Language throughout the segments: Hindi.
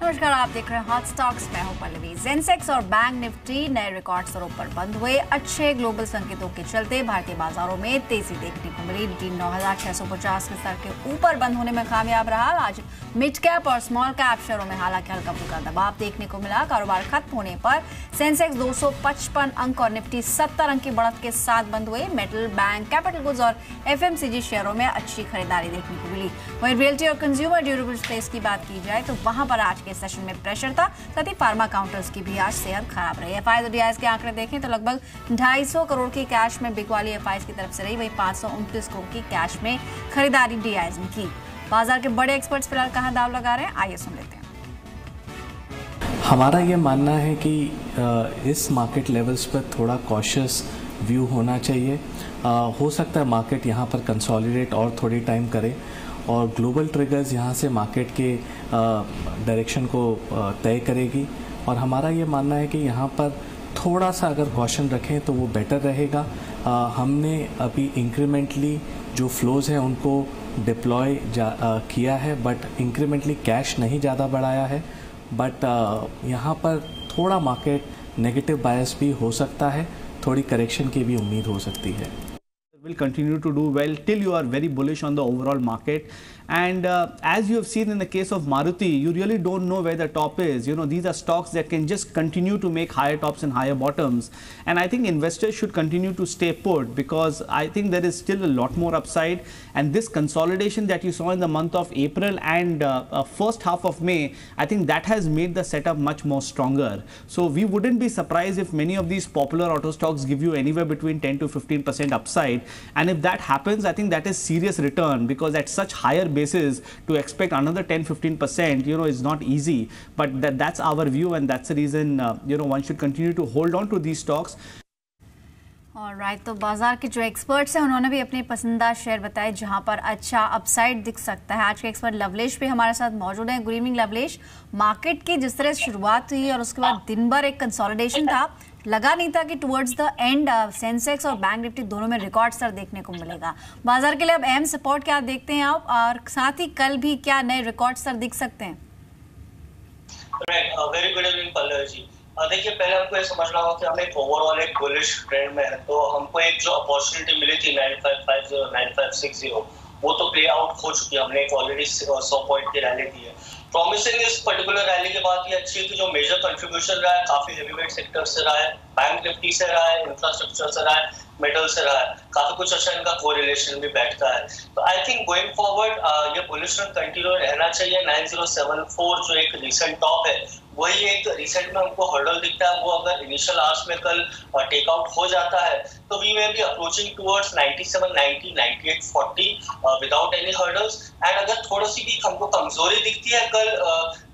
नमस्कार, आप देख रहे हैं हॉट स्टॉक्स। मैं हूं पल्लवी। सेंसेक्स और बैंक निफ्टी नए रिकॉर्ड स्तरों पर बंद हुए। अच्छे ग्लोबल संकेतों के चलते भारतीय बाजारों में तेजी देखने को मिली। निफ्टी 9,650 के स्तर के ऊपर बंद होने में कामयाब रहा। आज मिड कैप और स्मॉल कैप शेयरों में हालांकि हल्का फुल्का दबाव देखने को मिला। कारोबार खत्म होने पर सेंसेक्स 255 अंक और निफ्टी 70 अंक की बढ़त के साथ बंद हुए। मेटल, बैंक, कैपिटल गुड्स और एफएमसीजी शेयरों में अच्छी खरीदारी देखने को मिली। वहीं रियल्टी और कंज्यूमर ड्यूरेबल स्पेस की बात की जाए तो वहां पर आज के सेशन में प्रेशर था। साथ ही फार्मा काउंटर्स की भी आज सेहत खराब रही। एफआईज और डीआईज के आंकड़े देखें तो लगभग 250 करोड़ की कैश में बिकवाली एफआईज की तरफ से रही। वहीं 529 करोड़ की कैश में खरीदारी डीआईज ने की। बाजार के बड़े एक्सपर्ट्स फिलहाल कहां दाव लगा रहे हैं, आइए सुन लेते हैं। हमारा ये मानना है कि इस मार्केट लेवल्स पर थोड़ा कॉशियस व्यू होना चाहिए। हो सकता है मार्केट यहाँ पर कंसोलिडेट और थोड़ी टाइम करे और ग्लोबल ट्रिगर्स यहाँ से मार्केट के डायरेक्शन को तय करेगी। और हमारा ये मानना है कि यहाँ पर थोड़ा सा अगर कॉशन रखें तो वो बेटर रहेगा। हमने अभी इंक्रीमेंटली जो फ्लोज हैं उनको डिप्लॉय किया है, बट इंक्रीमेंटली कैश नहीं ज़्यादा बढ़ाया है। बट यहाँ पर थोड़ा मार्केट नेगेटिव बायस भी हो सकता है, थोड़ी करेक्शन की भी उम्मीद हो सकती है। Will continue to do well till you are very bullish on the overall market. And as you have seen in the case of Maruti, you really don't know where the top is. You know, these are stocks that can just continue to make higher tops and higher bottoms. And I think investors should continue to stay put because I think there is still a lot more upside. And this consolidation that you saw in the month of April and first half of May, I think that has made the setup much more stronger. So we wouldn't be surprised if many of these popular auto stocks give you anywhere between 10 to 15% upside. And if that happens, I think that is serious return because at such higher basis to expect another 10-15%, you know, is not easy. But that's our view, and that's the reason you know, one should continue to hold on to these stocks. Alright, तो बाजार के जो एक्सपर्ट्स हैं उन्होंने भी अपने पसंदीदा शेयर बताए जहां पर अच्छा अपसाइड दिख सकता है। आज के एक्सपर्ट लवलेश भी हमारे साथ मौजूद हैं। गुड इवनिंग लवलेश। मार्केट की जिस तरह शुरुआत हुई और उसके बाद दिन भर एक कंसोलिडेशन था, लगा नहीं था कि टुवर्ड्स द एंड सेंसेक्स और बैंक निफ्टी दोनों में रिकॉर्ड स्तर देखने को मिलेगा। बाजार के लिए अब अहम सपोर्ट क्या देखते हैं आप, और साथ ही कल भी क्या नए रिकॉर्ड स्तर दिख सकते हैं? Very good evening Pallavi ji. देखिए, पहले हमको ये समझना होगा कि हम एक ओवरऑल एक बुलिश ट्रेंड में है। तो हमको एक जो अपॉर्चुनिटी मिली थी 9550 9560, वो तो प्ले आउट हो चुकी है। हमने एक ऑलरेडी 100 पॉइंट की रैली दी है। प्रॉमिसिंग इस पर्टिकुलर रैली के बाद ये अच्छी है कि जो मेजर कंट्रीब्यूशन रहा है काफी हेवीवेट सेक्टर से रहा है, बैंक निफ्टी से रहा है, इंफ्रास्ट्रक्चर से रहा है, मेटल से रहा है। काफी कुछ अच्छा इनका कोरिलेशन भी बैठता है। तो आई थिंक गोइंग फॉरवर्ड ये बुलिश ट्रेंड कंटिन्यू रहना चाहिए। 9074 जो एक रिसेंट टॉप है, वही एक रिसेंट में हमको हर्डल दिखता है। वो अगर इनिशियल आवर्स में कल टेक आउट हो जाता है तो we may be approaching towards 9790 9840 without any hurdles. And अगर थोड़ी सी भी हमको कमजोरी दिखती है कल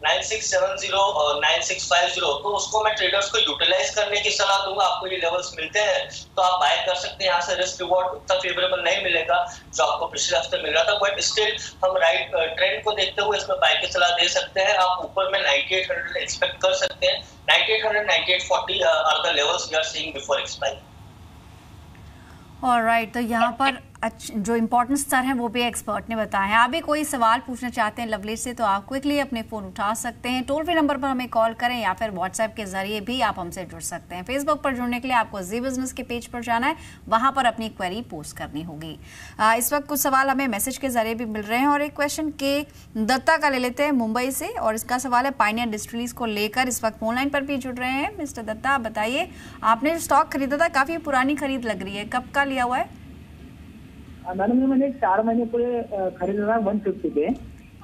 9670 9650, तो उसको मैं ट्रेडर्स को यूटिलाइज करने की सलाह दूंगा। आपको ये लेवल्स मिलते हैं तो आप बाय कर सकते हैं। यहाँ से रिस्क रिवॉर्ड उतना फेवरेबल नहीं मिलेगा जो आपको पिछले हफ्ते मिल रहा था, बट स्टिल हम राइट ट्रेंड को देखते हुए इसमें बाय की सलाह दे सकते हैं। आप ऊपर में 9800 एक्सपेक्ट कर सकते हैं। 9800 9840 are the levels we are seeing before expiry. Alright, तो यहाँ पर जो इम्पोर्टेंट स्तर हैं वो भी एक्सपर्ट ने बताए हैं। आप भी कोई सवाल पूछना चाहते हैं लवलेश से तो आप क्विकली अपने फ़ोन उठा सकते हैं। टोल फ्री नंबर पर हमें कॉल करें या फिर व्हाट्सएप के जरिए भी आप हमसे जुड़ सकते हैं। फेसबुक पर जुड़ने के लिए आपको जी बिजनेस के पेज पर जाना है, वहां पर अपनी क्वेरी पोस्ट करनी होगी। इस वक्त कुछ सवाल हमें मैसेज के जरिए भी मिल रहे हैं और एक क्वेश्चन के दत्ता का ले लेते हैं मुंबई से, और इसका सवाल है पायनियर डिस्टिलरीज को लेकर। इस वक्त फोनलाइन पर भी जुड़ रहे हैं। मिस्टर दत्ता, आप बताइए, आपने जो स्टॉक खरीदा था काफ़ी पुरानी खरीद लग रही है, कब का लिया हुआ है? मैडम मैंने 4 महीने पूरे खरीदा था 150 पे।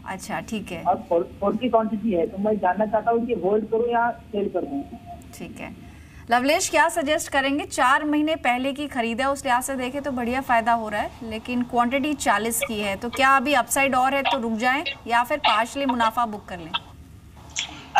अच्छा, ठीक है। और 40 क्वांटिटी है, तो मैं जानना चाहता हूँ कि होल्ड करूँ या सेल कर दूँ? ठीक है लवलेश, क्या सजेस्ट करेंगे? 4 महीने पहले की खरीद है, उस लिहाज से देखें तो बढ़िया फायदा हो रहा है, लेकिन क्वांटिटी 40 की है, तो क्या अभी अपसाइड और है तो रुक जाएं या फिर पार्शली मुनाफा बुक कर लें?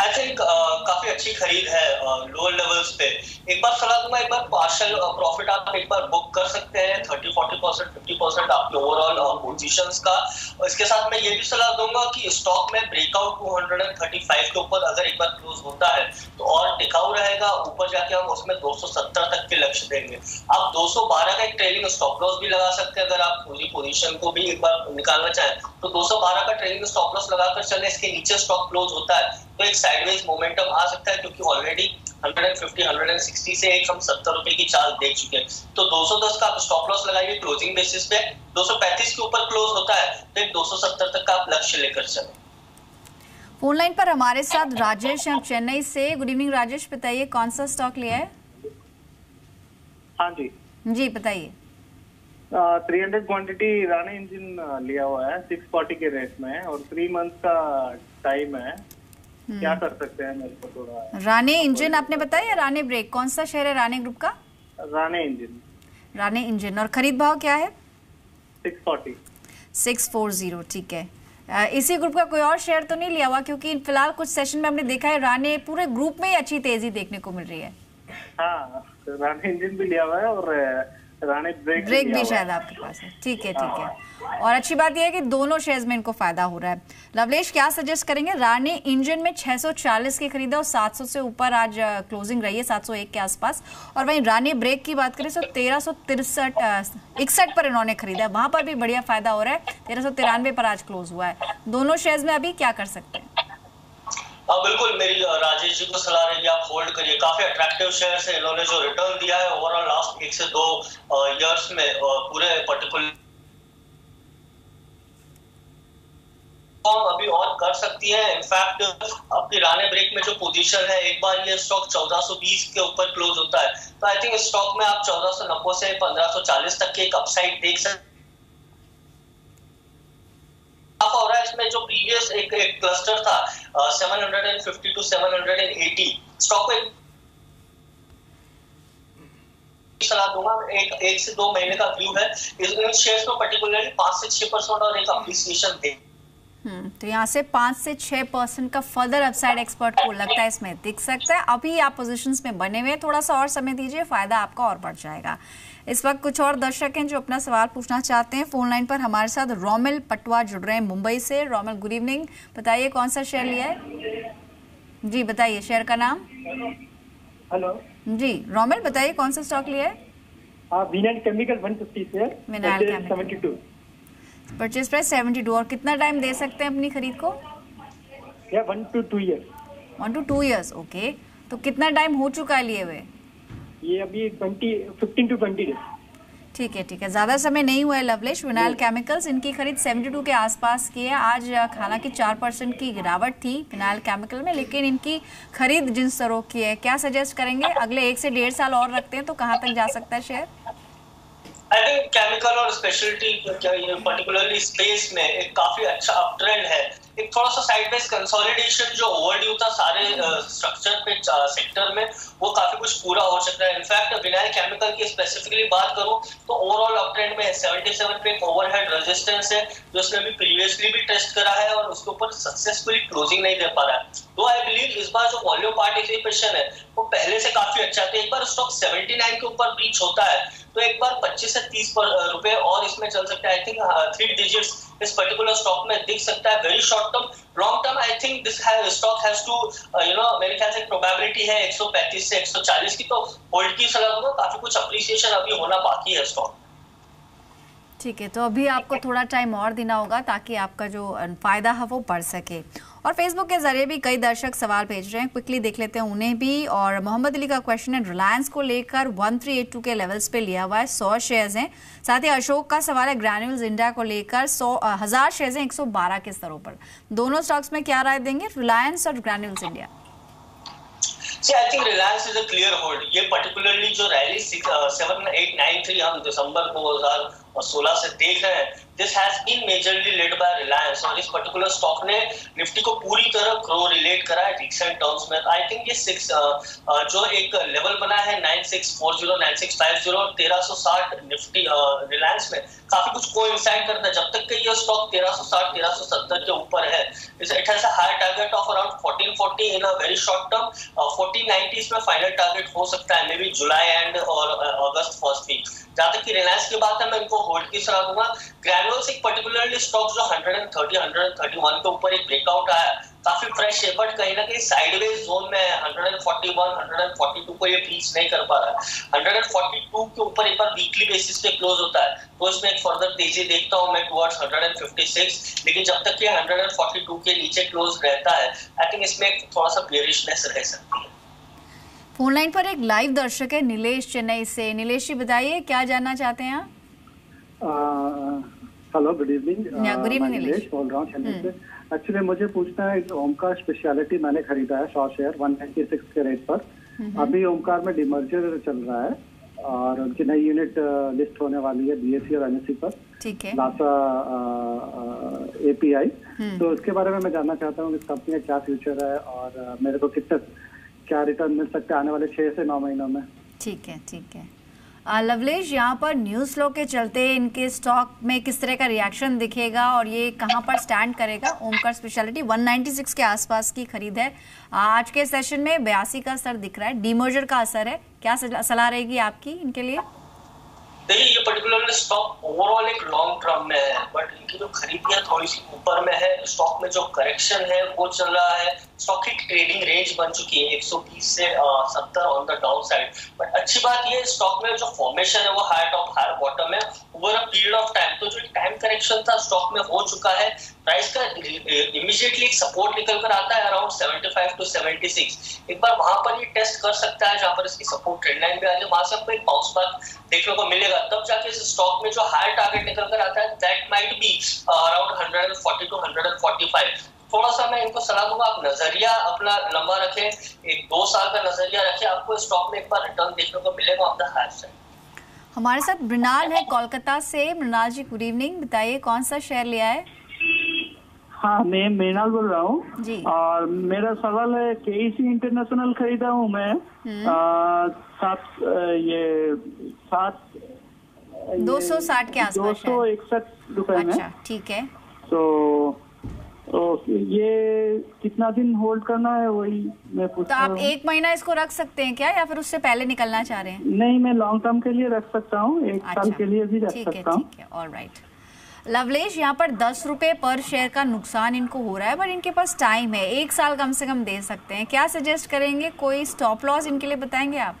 आई थिंक काफी अच्छी खरीद है लोअर लेवल्स पे। एक बार सलाह दूंगा, एक बार पार्शियल प्रॉफिट आप एक बार बुक कर सकते हैं 30-40%, 50% आपके ओवरऑल पोजीशंस का। और इसके साथ मैं ये भी सलाह दूंगा कि स्टॉक में ब्रेकआउट 235 के ऊपर अगर एक बार क्लोज होता है तो और टिकाऊ रहेगा, ऊपर जाके हम उसमें 270 तक के लक्ष्य देंगे। आप 212 का एक ट्रेलिंग स्टॉप लॉस भी लगा सकते हैं, अगर आप पूरी पोजीशन को भी एक बार निकालना चाहें तो 212 का ट्रेलिंग स्टॉप लॉस लगाकर चले। इसके नीचे स्टॉक क्लोज होता है तो एक साइडवेज मोमेंटम आ सकता है, क्योंकि ऑलरेडी 150-160 से एक हम 70 रुपए की चाल देख चुके हैं। तो 210 का आप स्टॉप लॉस लगाइए क्लोजिंग बेसिस पे। 235 के ऊपर क्लोज होता है तो एक 270 तक का आप लक्ष्य लेकर चलें। फोन लाइन पर हमारे साथ राजेश हैं चेन्नई से। गुड इवनिंग राजेश, बताइए कौन सा स्टॉक लिया है? हाँ जी जी बताइए। 300 क्वांटिटी राणे इंजन लिया हुआ है 640 के रेट में और 3 मंथ का टाइम है। क्या कर सकते हैं मेरे को थोड़ा? राणे इंजन आपने बताया, राणे ब्रेक कौन सा शेयर है राणे ग्रुप का? राणे इंजन। राणे इंजन। और खरीद भाव क्या है? 640। ठीक है। इसी ग्रुप का कोई और शेयर तो नहीं लिया हुआ? क्योंकि फिलहाल कुछ सेशन में हमने देखा है राणे पूरे ग्रुप में ही अच्छी तेजी देखने को मिल रही है। हाँ, राणे इंजन भी लिया हुआ है और राणे ब्रेक भी शायद आपके पास है। ठीक है ठीक है। और अच्छी बात यह है कि दोनों शेयर्स में इनको फायदा हो रहा है। लवलेश क्या सजेस्ट करेंगे? राणे इंजन में 640 की खरीदा और 700 से ऊपर आज क्लोजिंग रही है, 701 के आसपास। और वहीं राणे ब्रेक की बात करें तो 1361 पर इन्होंने खरीदा है, वहां पर भी बढ़िया फायदा हो रहा है। 1393 पर आज क्लोज हुआ है। दोनों शेयर्स में अभी क्या कर सकते हैं? बिल्कुल, मेरी राजेश जी को सलाह रहेगी आप होल्ड करिए। काफी अट्रैक्टिव शेयर है, इन्होंने जो रिटर्न दिया है ओवरऑल लास्ट 1 से 2 इयर्स में पूरे पर्टिकुलर अभी और कर सकती है। इनफैक्ट आपकी राणे ब्रेक में जो पोजीशन है, एक बार ये स्टॉक 1420 के ऊपर क्लोज होता है तो आई थिंक इस स्टॉक में आप 1490 से 1540 तक के एक अपसाइड देख सकते। हो रहा है इसमें जो प्रीवियस एक क्लस्टर था 750 to 780 स्टॉक को सलाह दूंगा। एक से 2 महीने का व्यू है इन शेयर्स में, पर्टिकुलरली 5 से 6% और एक अप्रिसिएशन दे। तो यहाँ से 5 से 6% का फर्दर अपसाइड एक्सपर्ट को लगता है इसमें दिख सकता है। अभी आप पोजीशंस में बने हुए, थोड़ा सा और समय दीजिए, फायदा आपका और बढ़ जाएगा। इस वक्त कुछ और दर्शक हैं जो अपना सवाल पूछना चाहते हैं। फोन लाइन पर हमारे साथ रोमिल पटवा जुड़ रहे हैं मुंबई से। रोमिल गुड इवनिंग, बताइए कौन सा शेयर लिया है? जी बताइए शेयर का नाम। हेलो जी रोमिल, बताइए कौन सा स्टॉक लिया है? Vinyl chemical 150 share, vinyl chemical 72, purchase price 72। और कितना टाइम दे सकते हैं अपनी खरीद को? 1 to 2 years। 1 to 2 years, okay. तो कितना टाइम हो चुका है लिए हुए? ये अभी 15 to 20 डेज। ठीक है ठीक है, ज्यादा समय नहीं हुआ है लवलेश। विनाइल केमिकल्स, इनकी खरीद 72 के आसपास की है। आज हालांकि 4% की गिरावट थी विनाइल केमिकल में, लेकिन इनकी खरीद जिन स्तरों की है, क्या सजेस्ट करेंगे? अगले 1 से 1.5 साल और रखते हैं तो कहाँ तक जा सकता है शेयर? आई थिंक केमिकल और स्पेशलिटी पर्टिकुलरली स्पेस में एक काफी अच्छा अपट्रेंड है। एक थोड़ा सा साइडवेज कंसोलिडेशन जो ओवरड्यू था सारे स्ट्रक्चर पे सेक्टर में, वो काफी कुछ पूरा हो सकता है। इनफैक्ट विनाइल केमिकल की स्पेसिफिकली बात करूं तो ओवरऑल अपट्रेंड में 77 पे एक ओवरहेड रेजिस्टेंस है जो उसने अभी प्रीवियसली भी टेस्ट करा है और उसके ऊपर सक्सेसफुली क्लोजिंग नहीं दे पा रहा है। तो आई बिलीव इस बार जो वॉल्यूम पार्टिसिपेशन है वो पहले से काफी अच्छा है। तो एक बार स्टॉक 79 के ऊपर रीच होता है तो एक बार 25 से 30 रुपए और इसमें चल सकता है। आई थिंक 3 डिजिट्स इस पर्टिकुलर स्टॉक में दिख सकता है। Very short term, long term I think this stock has to मेरे ख्याल से प्रोबेबिलिटी है 135 से 140 की, तो होल्ड की सलाह दूंगा। काफी कुछ अप्रिसिएशन अभी होना बाकी है स्टॉक। ठीक है, तो अभी आपको थोड़ा टाइम और देना होगा ताकि आपका जो फायदा है वो बढ़ सके। और फेसबुक के जरिए भी कई दर्शक सवाल भेज रहे हैं, क्विकली देख लेते हैं उन्हें भी। और मोहम्मद अली का क्वेश्चन है, रिलायंस को लेकर 1382 के लेवल्स पे लिया हुआ है, 100 शेयर्स हैं। साथ ही अशोक का सवाल है, ग्रैन्यूल्स इंडिया को लेकर 1000 शेयर्स हैं 112 के स्तरों पर। दोनों स्टॉक्स में क्या राय देंगे, रिलायंस और Granules India? I think Reliance is a clear hold. ये पर्टिकुलरली जो रैली 7 893 हम दिसंबर 2016 से देख रहे हैं, this has been majorly led by Reliance, और इस पर्टिकुलर स्टॉक ने निफ्टी को पूरी तरह ग्रो रिलेट करा है रिसेंट टर्म्स में। आई थिंक ये जो एक लेवल बना है 9640 9650 1360 निफ्टी रिलायंस में काफी कुछ कोइंसाइड करता है। जब तक कि ये स्टॉक 1360 1370 के ऊपर है, it has a high target of around 1440 in a very short term. 1490 इसमें फाइनल टारगेट हो सकता है, मे बी जुलाई एंड और अगस्त फर्स्ट वीक। जहां तक कि रिलायंस की बात है, मैं इनको होल्ड की सलाह दूंगा। ग्रैनुअल्स एक पर्टिकुलरली स्टॉक जो 130 131 के ऊपर एक ब्रेकआउट आया, काफी फ्रेश है, बट कहीं ना कहीं साइडवेज जोन में है। 141 142 को ये रीच नहीं कर पा रहा है। 142 के ऊपर एक बार वीकली बेसिस पे क्लोज होता है तो इसमें एक फर्दर तेजी देखता हूं मैं टुवर्ड्स 156, लेकिन जब तक ये 142 के नीचे क्लोज रहता है, आई थिंक इसमें एक थोड़ा सा बेयरिशनेस रह सकती है। फोन लाइन पर एक लाइव दर्शक है नीलेश चेन्नई से। नीलेश जी बताइए क्या जानना चाहते हैं आप? Hello, good evening. Good evening Nilesh बोल रहा हूँ चेन्नई से। एक्चुअली मुझे पूछना है, ओमकार स्पेशलिटी मैंने खरीदा है 100 शेयर 196 के रेट पर। अभी ओमकार में डिमर्जर चल रहा है और उनकी नई यूनिट लिस्ट होने वाली है बीएसई और एनएसई पर, ठीक है, लासा एपीआई। तो उसके बारे में मैं जानना चाहता हूँ इस कंपनी का क्या फ्यूचर है और मेरे को कितना क्या रिटर्न मिल सकता है आने वाले 6 से 9 महीनों में। ठीक है, ठीक है। लवलेश, यहाँ पर न्यूज़ फ्लो के चलते इनके स्टॉक में किस तरह का रिएक्शन दिखेगा और ये कहाँ पर स्टैंड करेगा? ओमकार स्पेशलिटी 196 के आसपास की खरीद है। आज के सेशन में 82 का असर दिख रहा है, डीमर्जर का असर है। क्या सलाह रहेगी आपकी इनके लिए? देखिए, ये पर्टिकुलर स्टॉक ओवरऑल एक लॉन्ग टर्म में है, बट इनकी जो खरीदियां थोड़ी सी ऊपर में है। स्टॉक में जो करेक्शन है वो चल रहा है। स्टॉक की ट्रेडिंग रेंज बन चुकी है 120 से 70 on the down side. But अच्छी बात ये स्टॉक में जो फॉर्मेशन है वो हायर टॉप हायर बॉटम है over a period of time. तो जो टाइम करेक्शन था स्टॉक में हो चुका है। प्राइस का इमीडिएटली एक सपोर्ट निकल कर आता है अराउंड 75 टू 76। एक बार वहां पर ये टेस्ट कर सकता है जहां पर इसकी सपोर्ट ट्रेंड लाइन पे आ जाए, वहां से आपको एक बाउंस बैक देखने को मिलेगा। तब जाके इस स्टॉक में जो हायर टारगेट निकल कर आता है that might be around 140 to 145। थोड़ा सा मैं इनको सलाह दूंगा, आप नजरिया अपना लंबा रखें, एक 2 साल का नजरिया रखें, आपको स्टॉक में एक बार रिटर्न देखने को मिलेगा ऑन द हायर साइड। हमारे साथ मृणाल है कोलकाता से। मृणाल जी गुड इवनिंग, बताइए कौन सा शेयर लिया है? हाँ, मैं मृणाल बोल रहा हूँ जी। और मेरा सवाल है, केईसी इंटरनेशनल खरीदा हूँ मैं 260 के आसपास, 261 रुपए में। अच्छा, ठीक है। तो ये कितना दिन होल्ड करना है वही मैं पूछ तो रहा आप हूँ। 1 महीना इसको रख सकते हैं क्या, या फिर उससे पहले निकलना चाह रहे हैं? नहीं, मैं लॉन्ग टर्म के लिए रख सकता हूँ, 1 साल के लिए भी रख सकता हूँ। ठीक है, ऑलराइट। लवलेश, यहाँ पर 10 रुपए पर शेयर का नुकसान इनको हो रहा है, बट इनके पास टाइम है, 1 साल कम से कम दे सकते हैं। क्या सजेस्ट करेंगे? कोई स्टॉप लॉस इनके लिए बताएंगे आप?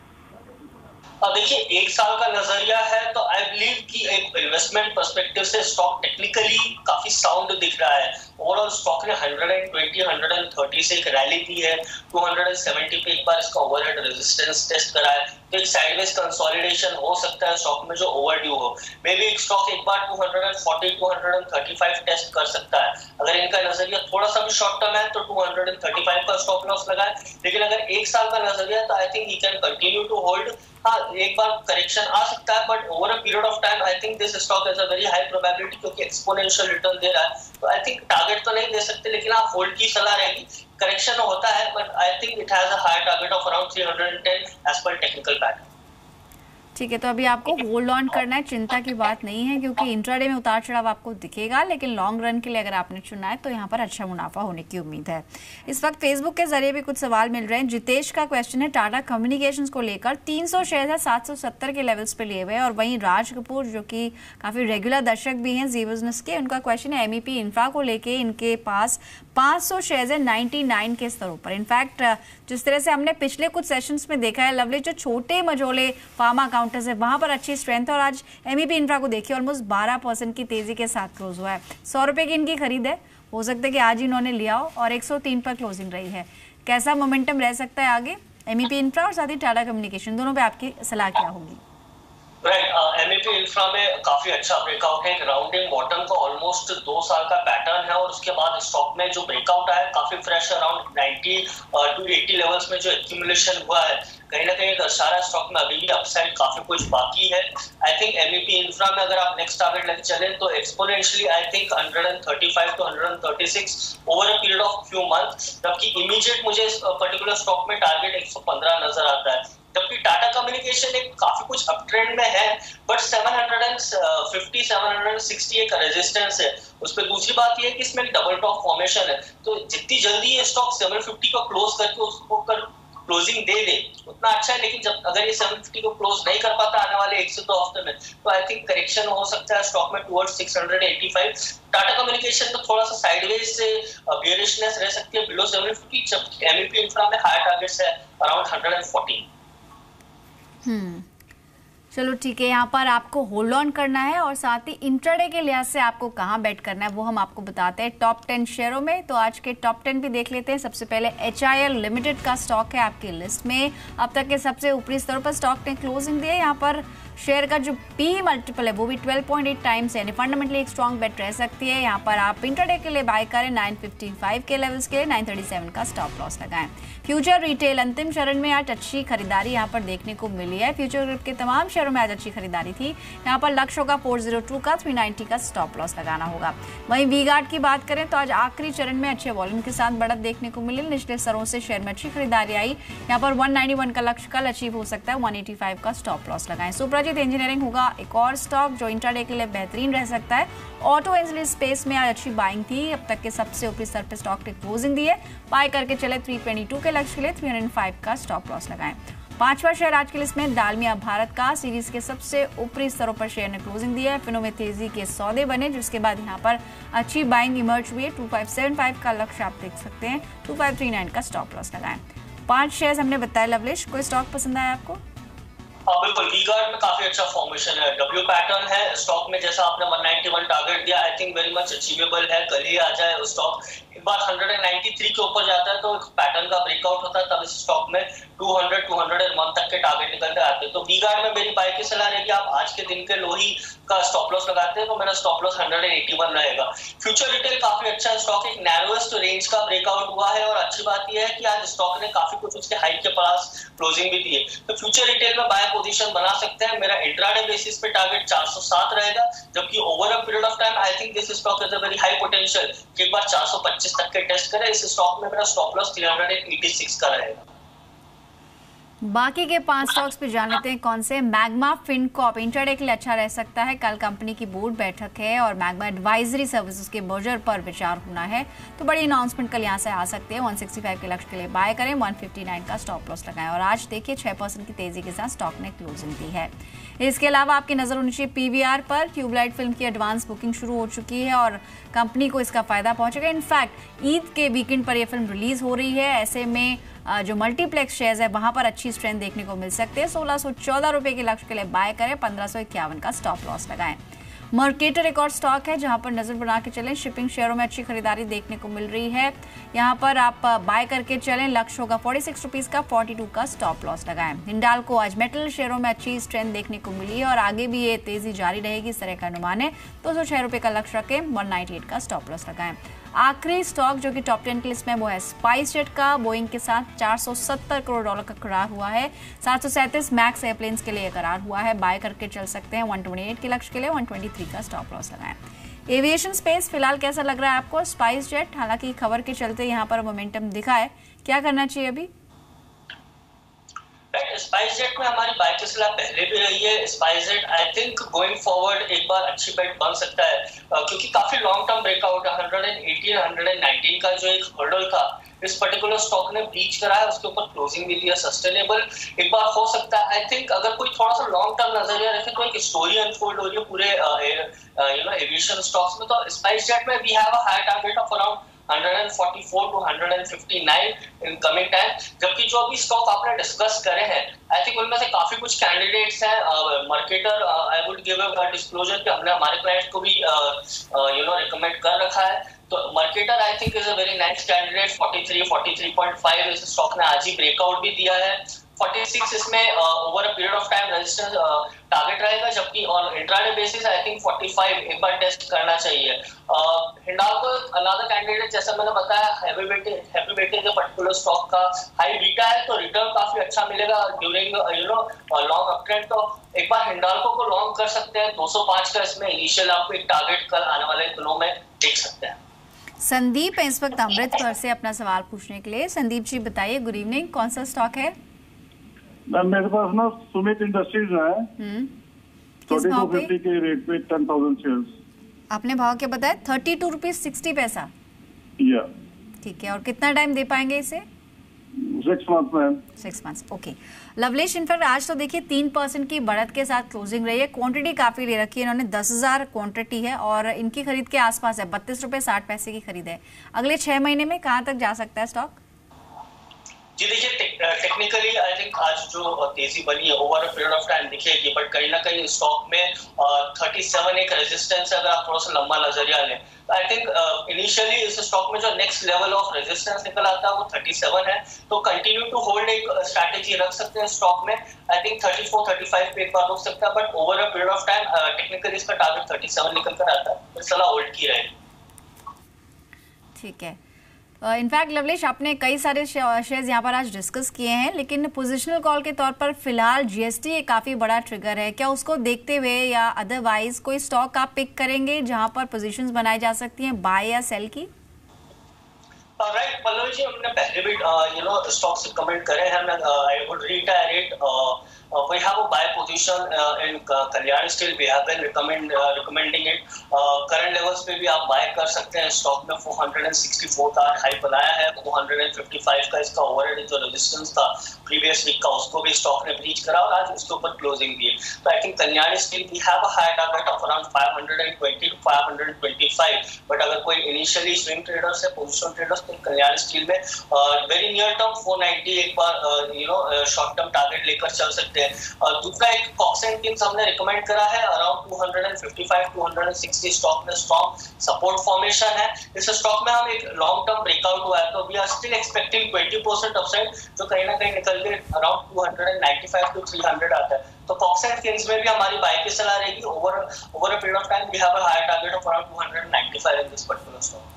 देखिए, 1 साल का नजरिया है तो आई बिलीव कि एक इन्वेस्टमेंट पर्सपेक्टिव से स्टॉक टेक्निकली काफी साउंड दिख रहा है। ओवरऑल स्टॉक ने 120 130 से एक रैली दी है, 270 पे एक बार इसका ओवरहेड रेजिस्टेंस टेस्ट करा है। तो एक साइडवेज कंसोलिडेशन हो सकता है स्टॉक में जो ओवरड्यू हो। मे बी एक स्टॉक एक बार 240 235 टेस्ट कर सकता है। अगर इनका नजरिया थोड़ा सा भी शॉर्ट टर्म है तो 235 का स्टॉप लॉस लगाए, लेकिन अगर 1 साल का नजरिया है तो I think he can continue to hold. हाँ, एक बार करेक्शन आ सकता है, but over a period of time I think this stock has a very high probability, क्योंकि एक्सपोनेंशियल रिटर्न दे रहा है। तो आई थिंक टारगेट तो नहीं दे सकते, लेकिन आप होल्ड की सलाह रहेगी। करेक्शन होता है, but I think it has a high target of around 310 as per technical pattern. ठीक है, तो अभी आपको होल्ड ऑन करना है, चिंता की बात नहीं है, क्योंकि इंट्राडे में उतार चढ़ाव आपको दिखेगा, लेकिन लॉन्ग रन के लिए अगर आपने चुना है तो यहाँ पर अच्छा मुनाफा होने की उम्मीद है। इस वक्त फेसबुक के जरिए भी कुछ सवाल मिल रहे हैं। जितेश का क्वेश्चन है, टाटा कम्युनिकेशंस को लेकर 300 शेयर है 770 के लेवल्स पे लिए हुए, और वहीं राज कपूर जो कि काफी रेगुलर दर्शक भी हैं जी बिजनेस के, उनका क्वेश्चन है एमईपी इंफ्रा को लेके इनके पास 500 शेयर है 99 के स्तरों पर। इनफैक्ट जिस तरह से हमने पिछले कुछ सेशंस में देखा है लवली, जो छोटे मझोले फार्मा काउंटर्स है वहां पर अच्छी स्ट्रेंथ है, और आज एमईपी इंफ्रा को देखिए ऑलमोस्ट 12% की तेजी के साथ क्लोज हुआ है। 100 रुपए की इनकी खरीद है, हो सकता है कि आज इन्होंने लिया हो, और 103 पर क्लोजिंग रही है। कैसा मोमेंटम रह सकता है आगे एमईपी इंफ्रा और साथ ही टाटा कम्युनिकेशन, दोनों पे आपकी सलाह क्या होगी? राइट, एमईपी इंफ्रा में काफी अच्छा ब्रेकआउट है। एक राउंडिंग बॉटम का ऑलमोस्ट 2 साल का पैटर्न है, और उसके बाद स्टॉक में जो ब्रेकआउट आया काफी फ्रेश अराउंड 90 टू 80 लेवल्स में जो एक्यूमुलेशन हुआ है, कहीं ना कहीं दर्शा रहा है स्टॉक में अभी भी अपसाइड काफी कुछ बाकी है। आई थिंक एमईपी इंफ्रा में अगर आप नेक्स्ट टारगेट लेके चले तो exponentially I think 135 to 136 over a period of few month, जबकि इमीडिएट मुझे इस पर्टिकुलर स्टॉक में टारगेट 115 नजर आता है। जबकि टाटा कम्युनिकेशन एक काफी कुछ अप ट्रेंड में है, बट 750 760 एक रेजिस्टेंस है उस पर। दूसरी बात ये है कि इसमें एक डबल टॉप फॉर्मेशन है, तो जितनी जल्दी ये स्टॉक 750 को क्लोज करके उसको क्लोजिंग दे दे उतना अच्छा है। लेकिन जब अगर ये 750 को क्लोज नहीं कर पाता आने वाले 1 से 2 हफ्ते में, तो आई थिंक करेक्शन हो सकता है स्टॉक में टुवर्ड्स 685। टाटा कम्युनिकेशन में थोड़ा सा साइडवेज से बेयरिशनेस रह सकती है बिलो 750, जबकि एमईपी इंफ्रा में हायर टारगेट्स है अराउंड 140। चलो ठीक है, यहाँ पर आपको होल्ड ऑन करना है और साथ ही इंट्राडे के लिहाज से आपको कहाँ बेट करना है वो हम आपको बताते हैं टॉप 10 शेयरों में। तो आज के टॉप 10 भी देख लेते हैं। सबसे पहले HIL लिमिटेड का स्टॉक है आपकी लिस्ट में। अब तक के सबसे ऊपरी स्तर पर स्टॉक ने क्लोजिंग दी है। यहाँ पर शेयर का जो पी मल्टीपल है वो भी 12.8 टाइम्स यानी फंडामेंटली एक स्ट्रॉन्ग बेट रह सकती है। यहाँ पर आप इंट्राडे के लिए बाय करें 955 के लेवल्स के लिए, 937 का स्टॉप लॉस लगाएं। फ्यूचर रिटेल अंतिम चरण में आज अच्छी खरीदारी यहाँ पर देखने को मिली है। फ्यूचर ग्रुप के तमाम शेयरों में आज अच्छी खरीदारी थी। यहाँ पर लक्ष्य होगा 402 का, 390 का स्टॉप लॉस लगाना होगा। वहीं वी-गार्ड की बात करें तो आज आखिरी चरण में अच्छे वॉल्यूम के साथ बढ़त देखने को मिली। निचले स्तरों से शेयर में अच्छी खरीदारी आई। यहाँ पर 191 का लक्ष्य कल अचीव हो सकता है, 185 का स्टॉप लॉस लगाएं। सुप्रजीत इंजीनियरिंग होगा एक और स्टॉक जो इंट्राडे के लिए बेहतरीन रह सकता है। ऑटो एंजिल स्पेस में आज अच्छी बाइंग थी। अब तक के सबसे ऊपरी स्तर पर स्टॉक ने क्लोजिंग दी है। बाय करके चले 322 के लक्ष्य के लिए, 305 का स्टॉप लॉस लगाएं। पांचवा शेयर आज की लिस्ट में डालमिया भारत का। सीरीज के सबसे ऊपरी स्तरों पर शेयर ने क्लोजिंग दी है। फिनो में तेजी के सौदे बने, जिसके बाद यहाँ पर अच्छी बाइंग इमर्ज हुई है। 2575 का लक्ष्य आप देख सकते हैं, 2539 का स्टॉप लॉस लगाएं। 5 शेयर हमने बताया। लवलेश, कोई स्टॉक पसंद आया आपको? बिल्कुल, वी-गार्ड में काफी अच्छा फॉर्मेशन है, डब्ल्यू पैटर्न है स्टॉक में। जैसा आपने 191 टारगेट दिया, I think very much achievable है। कल ही आ जाए उस स्टॉक, एक बार 193 के ऊपर जाता है तो पैटर्न का ब्रेकआउट होता है, तब इस स्टॉक में 200 201 तक के टारगेट निकल के आते हैं। तो वी-गार्ड में मेरी बाय की सलाह रहेगी, आप आज के दिन के लो ही का स्टॉप लॉस लगाते हैं तो मेरा स्टॉप लॉस 181 रहेगा। फ्यूचर रिटेल काफी अच्छा स्टॉक, एक नैरोएस्ट रेंज का ब्रेकआउट हुआ है और अच्छी बात यह है कि आज स्टॉक ने काफी कुछ उसके हाइक के पास क्लोजिंग भी दी है। तो फ्यूचर रिटेल में बाय पोजीशन बना सकते हैं। मेरा इंट्राडे बेसिस पे टारगेट 407 रहेगा, जबकि over a period of time I think this stock has a very high potential कि एक बार 425 तक के टेस्ट करे। इस स्टॉक में मेरा स्टॉप लॉस 386 का रहेगा। बाकी के 5 स्टॉक्स पे जान लेते हैं कौन से। मैग्मा फिनकॉर्प इंट्राडे के लिए अच्छा रह सकता है। कल कंपनी की बोर्ड बैठक है और मैग्मा एडवाइजरी सर्विसेज के मर्जर पर विचार होना है, तो बड़ी अनाउंसमेंट कल यहाँ से आ सकते हैं। 165 के लक्ष्य के लिए बाय करें, 159 का स्टॉप लॉस लगाएं। और आज देखिए 6% की तेजी के साथ स्टॉक ने क्लोजिंग दी है। इसके अलावा आपकी नजर होनी चाहिए PVR पर। ट्यूबलाइट फिल्म की एडवांस बुकिंग शुरू हो चुकी है और कंपनी को इसका फायदा पहुंचेगा। इनफैक्ट ईद के वीकेंड पर यह फिल्म रिलीज हो रही है, ऐसे में जो मल्टीप्लेक्स शेयर्स है वहां पर अच्छी स्ट्रेंथ देखने को मिल सकते हैं। 1614 रुपए के लक्ष्य के लिए बाय करें, 1551 का स्टॉप लॉस लगाएं। मर्केटर एक और स्टॉक है जहां पर नजर बना के चलें। शिपिंग शेयरों में अच्छी खरीदारी देखने को मिल रही है। यहां पर आप बाय करके चलें, लक्ष्य होगा 46 रुपीज का, 42 का स्टॉप लॉस लगाएं। हिंडाल्को आज मेटल शेयरों में अच्छी स्ट्रेंथ देखने को मिली है और आगे भी ये तेजी जारी रहेगी, इस तरह का अनुमान है। 206 रुपए का लक्ष्य रखें, 198 का स्टॉप लॉस लगाएं। आखिरी स्टॉक जो कि टॉप 10 की लिस्ट में वो है स्पाइसजेट का। बोइंग के साथ $470 करोड़ का करार हुआ है। 737 मैक्स एयरप्लेन्स के लिए करार हुआ है। बाय करके चल सकते हैं, 128 के लक्ष्य के लिए, 123 का स्टॉप लॉस लगाएं। एविएशन स्पेस फिलहाल कैसा लग रहा है आपको? स्पाइसजेट हालांकि खबर के चलते यहाँ पर मोमेंटम दिखा है, क्या करना चाहिए अभी? स्पाइसजेट में हमारी बाय की सलाह पहले भी रही है। SpiceJet I think going forward एक बार अच्छी बेट बन सकता है, क्योंकि काफी लॉन्ग टर्म ब्रेकआउट 118 119 का जो एक हर्डल था इस पर्टिकुलर स्टॉक ने ब्रीच करा है, उसके ऊपर क्लोजिंग भी दिया सस्टेनेबल। एक बार हो सकता है, आई थिंक अगर कोई थोड़ा सा लॉन्ग टर्म नजरिया रखे तो एक स्टोरी अनफोल्ड हो रही है पूरे एविएशन स्टॉक्स में। तो स्पाइसजेट में we have a high target of around 144 to 159 in coming time. जबकि जो अभी स्टॉक आपने डिस्कस करे हैं, आई थिंक उनमें से काफी कुछ कैंडिडेट्स हैं। Marketer I would give a disclosure कि हमने हमारे क्लाइंट को भी रिकमेंड कर रखा है। तो Mercator I think is a very nice candidate. 43, 43.5 इस स्टॉक ने आज ही ब्रेकआउट भी दिया है। 46 इसमें over a period of time resistance target रहेगा, जबकि on intraday basis I think 45 एक बार टेस्ट करना चाहिए। हिंडाल्को अनदर कैंडिडेट, जैसा मैंने बताया, हैवी वेटेज पर्टिकुलर स्टॉक का हाई बीटा है, तो रिटर्न काफी अच्छा मिलेगा ड्यूरिंग लॉन्ग अप ट्रेंड। तो एक बार हिंडाल्को को लॉन्ग कर सकते हैं। 205 का इसमें इनिशियल आपको एक टारगेट कल आने वाले दिनों में देख सकते हैं। संदीप है इस वक्त अमृतसर से अपना सवाल पूछने के लिए। संदीप जी बताइए, गुड इवनिंग, कौन सा स्टॉक है? मैम मेरे पास ना सुमित इंडस्ट्रीज है 3250 के रेट पे 10,000 शेयर्स। आपने भाव क्या बताया? 32 रुपीज 60 पैसा। या ठीक है, और कितना टाइम दे पाएंगे इसे? 6 month ma'am. 6 months, okay. Lovelesh, in fact आज तो देखिए 3% की बढ़त के साथ क्लोजिंग रही है। क्वांटिटी काफी ले रखी है इन्होंने, 10,000 क्वांटिटी है और इनकी खरीद के आसपास है। 32 रुपए 60 पैसे की खरीद है। अगले 6 महीने में कहाँ तक जा सकता है स्टॉक? जी देखिए, टेक्निकली आई थिंक आज जो तेजी बनी है over a period of time दिखेगी, बट कहीं ना कहीं स्टॉक में 37 एक रेजिस्टेंस है। अगर आप थोड़ा सा लंबा नजरिया लें तो आई थिंक इनिशियली इस स्टॉक में जो नेक्स्ट लेवल ऑफ रेजिस्टेंस निकल आता है वो 37 है। तो कंटिन्यू टू होल्ड एक स्ट्रैटेजी रख सकते हैं स्टॉक में। आई थिंक 34, 35 पे एक बार रुक सकता है, but over a period of time technically इसका टारगेट 37 निकल कर आता है, तो सलाह होल्ड की रहेगी। ठीक है। इनफैक्ट लवलेश, आपने कई सारे शेयर्स यहाँ पर आज डिस्कस किए हैं, लेकिन पोजिशनल कॉल के तौर पर फिलहाल जीएसटी एक काफी बड़ा ट्रिगर है। क्या उसको देखते हुए या अदरवाइज कोई स्टॉक आप पिक करेंगे जहाँ पर पोजीशंस बनाई जा सकती हैं बाय या सेल की? राइट पल्लवी जी, हमने पहले भी स्टॉक्स कमेंट करे हैं। I would reiterate we have a buy position in Kalyan Steel. We have been recommending it. Current levels पे भी आप buy कर सकते हैं। स्टॉक में 464 का हाई बनाया है, 455 का इसका ओवरहेड जो रेजिस्टेंस था प्रीवियस वीक का, उसको भी स्टॉक ने ब्रीच करा और आज उसके ऊपर क्लोजिंग दी। तो I think Kalyan Steel we have a high target of around 520 to 525, but अगर कोई इनिशियली स्विंग ट्रेडर्स है, पोजिशन ट्रेडर्स, तो कल्याण स्टील में वेरी नियर टर्म 490 एक बार शॉर्ट टर्म टारगेट लेकर चल सकते हैं। दूसरा एक कॉक्स एंड किंग्स हमने रिकमेंड करा है अराउंड 255 260 स्टॉक में स्ट्रॉन्ग सपोर्ट फॉर्मेशन है। इस स्टॉक में हम एक लॉन्ग टर्म ब्रेकआउट हुआ है, तो we are still expecting 20% upside, जो कहीं ना कहीं निकल के अराउंड 295 to 300 आता है। तो कॉक्स एंड किंग्स में भी हमारी बाय की सलाह रहेगी। Over a period of time we have a higher target of around 295 in this particular stock.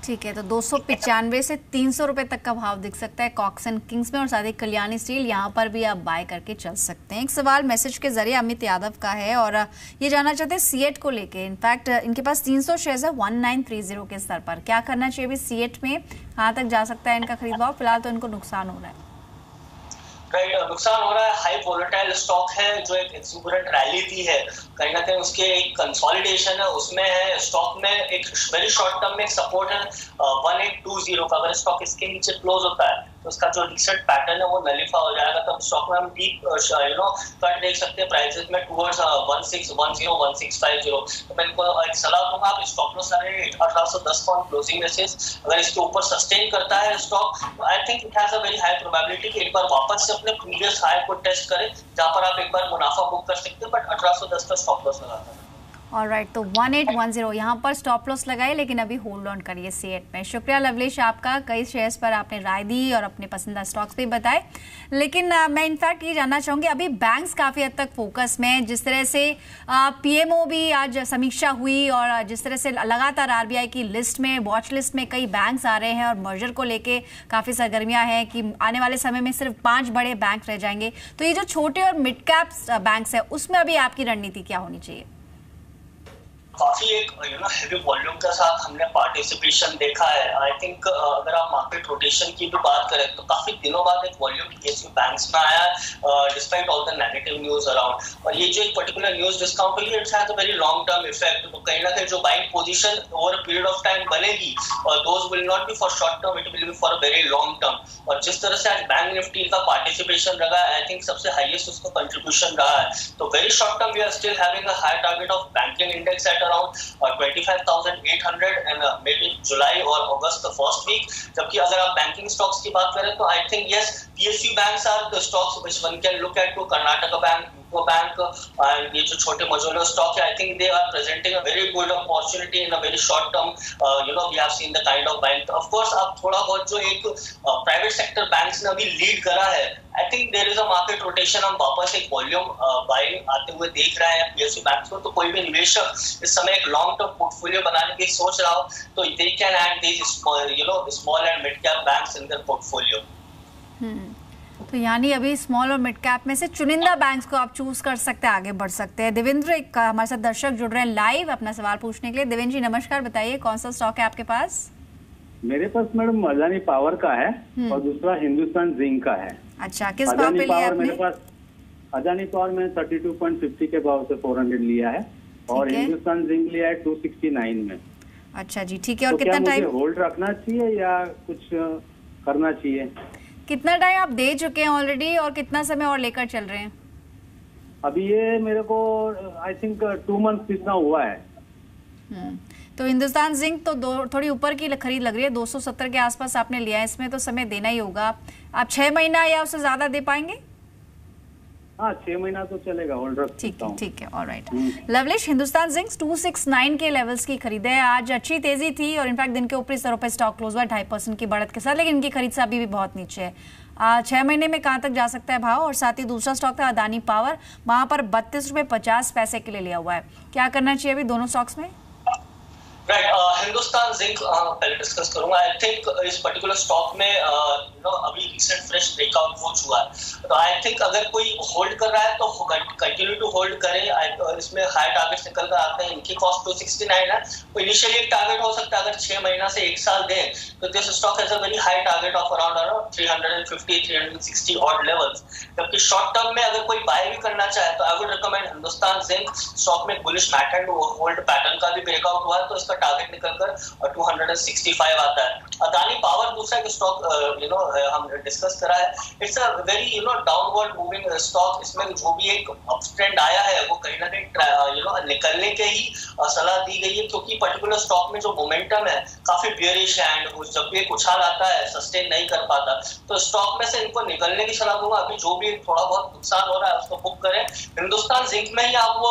ठीक है, तो 295 से 300 रुपए तक का भाव दिख सकता है कॉक्स एंड किंग्स में, और साथ ही कल्याणी स्टील यहाँ पर भी आप बाय करके चल सकते हैं। एक सवाल मैसेज के जरिए अमित यादव का है और ये जानना चाहते हैं सीएट को लेके। इनफैक्ट इनके पास 300 शेयर्स है 1930 के स्तर पर। क्या करना चाहिए अभी सीएट में, कहाँ तक जा सकता है इनका खरीद भाव? फिलहाल तो इनको नुकसान हो रहा है। नुकसान हो रहा है। हाई वोलेटाइल स्टॉक है, जो एक एक्सूबरेंट रैली थी है, कहीं ना कहीं उसके एक कंसोलिडेशन है उसमें है। स्टॉक में एक वेरी शॉर्ट टर्म में सपोर्ट है 1820 का। अगर स्टॉक इसके नीचे क्लोज होता है तो उसका जो रिसेंट पैटर्न है वो नलिफाई हो जाएगा। तब स्टॉक में हम डीप कट देख सकते हैं प्राइसेस में टुवर्ड्स 1610 1650। तो मैं इनको एक सलाह दूंगा, आप स्टॉप लॉस लगाइए 1810 पॉइंट क्लोजिंग बेसिस। अगर इसके ऊपर सस्टेन करता है stock, I think it has a very high probability कि एक बार वापस से अपने प्रीवियस हाई को टेस्ट करें, जहां पर आप एक बार मुनाफा बुक कर सकते हैं, बट 1810 का स्टॉप लॉस लगाता है। ऑलराइट, तो 1810 यहाँ पर स्टॉप लॉस लगाए, लेकिन अभी होल्ड ऑन करिए सीएट में। शुक्रिया लवलेश आपका, कई शेयर्स पर आपने राय दी और अपने पसंदीदा स्टॉक्स भी बताए। लेकिन मैं इनफैक्ट ये जानना चाहूँगी, अभी बैंक्स काफ़ी हद तक फोकस में, जिस तरह से पीएमओ भी आज समीक्षा हुई और जिस तरह से लगातार आरबीआई की लिस्ट में, वॉच लिस्ट में कई बैंक्स आ रहे हैं और मर्जर को लेके काफ़ी सरगर्मियाँ हैं कि आने वाले समय में सिर्फ 5 बड़े बैंक रह जाएंगे। तो ये जो छोटे और मिड कैप बैंक्स है, उसमें अभी आपकी रणनीति क्या होनी चाहिए? काफी एक हेवी वॉल्यूम के साथ हमने पार्टिसिपेशन देखा है। आई थिंक अगर आप मार्केट रोटेशन की भी बात करें तो काफी दिनों बाद एक वॉल्यूम पीएसयू बैंक्स में आया despite all the negative news around. और ये जो एक पर्टिकुलर न्यूज डिस्काउंट के लिए it's has a very long term effect. तो कहीं ना कहीं जो buying position over a period of time बनेगी, those will not be for short term, it will be for a very long term. और जिस तरह से आज बैंक निफ्टी का पार्टिसिपेशन रहा, आई थिंक सबसे हाईएस्ट उसका कंट्रीब्यूशन रहा है। तो very short term we are still having a high target of banking index at around 25,800 and maybe July or August the first week। जबकि अगर आप बैंकिंग स्टॉक्स की बात करें तो I think yes, PSU banks are the stocks which one can look at to Karnataka Bank, Singapore Bank and ये जो छोटे मझोले स्टॉक है, I think they are presenting a very good opportunity in a very short term. We have seen the kind of buying. Of course, अब थोड़ा बहुत जो एक private sector banks ने अभी lead करा है, I think there is a market rotation. हम वापस एक वॉल्यूम बाइंग आते हुए देख रहे हैं PSU बैंक्स को। तो कोई भी निवेशक इस समय एक लॉन्ग टर्म पोर्टफोलियो बनाने की सोच रहा हो तो they can add these small and mid cap banks in their portfolio. तो यानी अभी स्मॉल और मिड कैप में से चुनिंदा बैंक्स को आप चूज कर सकते हैं, आगे बढ़ सकते हैं। देवेंद्र, एक हमारे साथ दर्शक जुड़ रहे हैं लाइव अपना सवाल पूछने के लिए। देवेंद्र जी नमस्कार, बताइए कौन सा स्टॉक है आपके पास? मेरे पास मैडम अदानी पावर का है और दूसरा हिंदुस्तान जिंक का है। अच्छा, किस भाव पे लिया आपने? मेरे पास अदानी पावर में 32.50 के भाव से 400 लिया है और हिंदुस्तान जिंक लिया है 269 में। अच्छा जी, ठीक है। और तो कितना टाइम होल्ड रखना चाहिए या कुछ करना चाहिए? कितना टाइम आप दे चुके हैं ऑलरेडी और कितना समय और लेकर चल रहे हैं? अभी ये मेरे को आई थिंक 2 मंथ इतना हुआ है। तो हिंदुस्तान जिंक तो थोड़ी ऊपर की खरीद लग रही है, 270 के आसपास आपने लिया है, इसमें तो समय देना ही होगा। आप 6 महीना या उससे ज्यादा दे पाएंगे? हाँ, 6 महीना तो चलेगा, होल्ड रख सकता हूं। ठीक है, ऑलराइट। लवलेश, हिंदुस्तान जिंक 269 के लेवल्स की खरीद है। आज अच्छी तेजी थी और इनफैक्ट दिन के ऊपरी स्तरों पर स्टॉक क्लोज हुआ 2.5% की बढ़त के साथ, लेकिन इनकी खरीद से अभी भी बहुत नीचे है। 6 महीने में कहां तक जा सकता है भाव? और साथ ही दूसरा स्टॉक था अदानी पावर, वहां पर 32 रुपए 50 पैसे के लिए लिया हुआ है। क्या करना चाहिए अभी दोनों स्टॉक्स में? हिंदुस्तान जिंक पहले डिस्कस करूंगा। आई थिंक इस पर्टिकुलर स्टॉक में अभी रिसेंट फ्रेश ब्रेकआउट हो चुका है, तो आई थिंक अगर कोई होल्ड कर रहा है तो कंटिन्यू टू होल्ड करे। इसमें हाई टारगेट्स निकल कर आते हैं। इनकी कॉस्ट 269 है, तो इनिशियली एक टारगेट हो सकता है अगर 6 महीना से 1 साल दें तो this stock has a very high target of around 350-360 odd levels. जबकि शॉर्ट टर्म में अगर कोई बाय भी करना चाहे तो I would recommend Hindustan Zinc. Stock में bullish mat and hold pattern का भी ब्रेकआउट हुआ है, तो इसका टारगेट निकलकर 265 आता है। अदानी पावर दूसरा एक स्टॉक हम डिस्कस करा है। It's a very downward moving stock. इसमें जो भी एक अपट्रेंड आया है वो कहीं ना कहीं निकलने के ही सलाह दी गई है, क्योंकि पर्टिकुलर स्टॉक में जो मोमेंटम है काफी बियरिश है एंड जब भी एक उछाल आता है सस्टेन नहीं कर पाता, तो स्टॉक में से इनको निकलने की सलाह दूंगा। अभी जो भी थोड़ा बहुत नुकसान हो रहा है उसको बुक करें। हिंदुस्तान जिंक में ही आप वो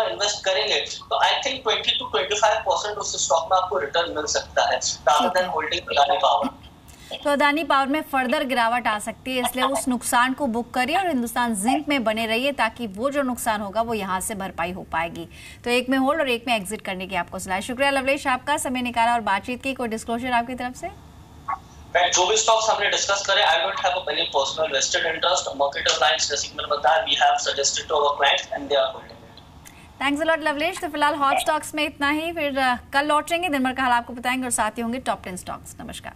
इन्वेस्ट करेंगे तो आई थिंक 20 to 25% उस स्टॉक में आपको रिटर्न मिल सकता है rather than holding Adani power. तो अदानी पावर में फर्दर गिरावट आ सकती है, इसलिए उस नुकसान को बुक करिए और हिंदुस्तान जिंक में बने रहिए ताकि वो जो नुकसान होगा वो यहाँ से भरपाई हो पाएगी। तो एक में होल्ड और एक में एग्जिट करने की आपको सलाह। शुक्रिया लवलेश, आपका समय निकाला और बातचीत की। कोई डिस्क्लोजर आपकी तरफ से? जो भी स्टॉक्स हमने डिस्कस करे, I don't have any personal vested interest. Market Alliance जैसे मैंने बताया, we have suggested to our clients and they are holding. Thanks a lot Lovelesh. तो फिलहाल हॉट स्टॉक्स में इतना ही, फिर कल लौटेंगे, दिन भर का हाल आपको बताएंगे और साथ ही होंगे टॉप 10 स्टॉक्स। नमस्कार।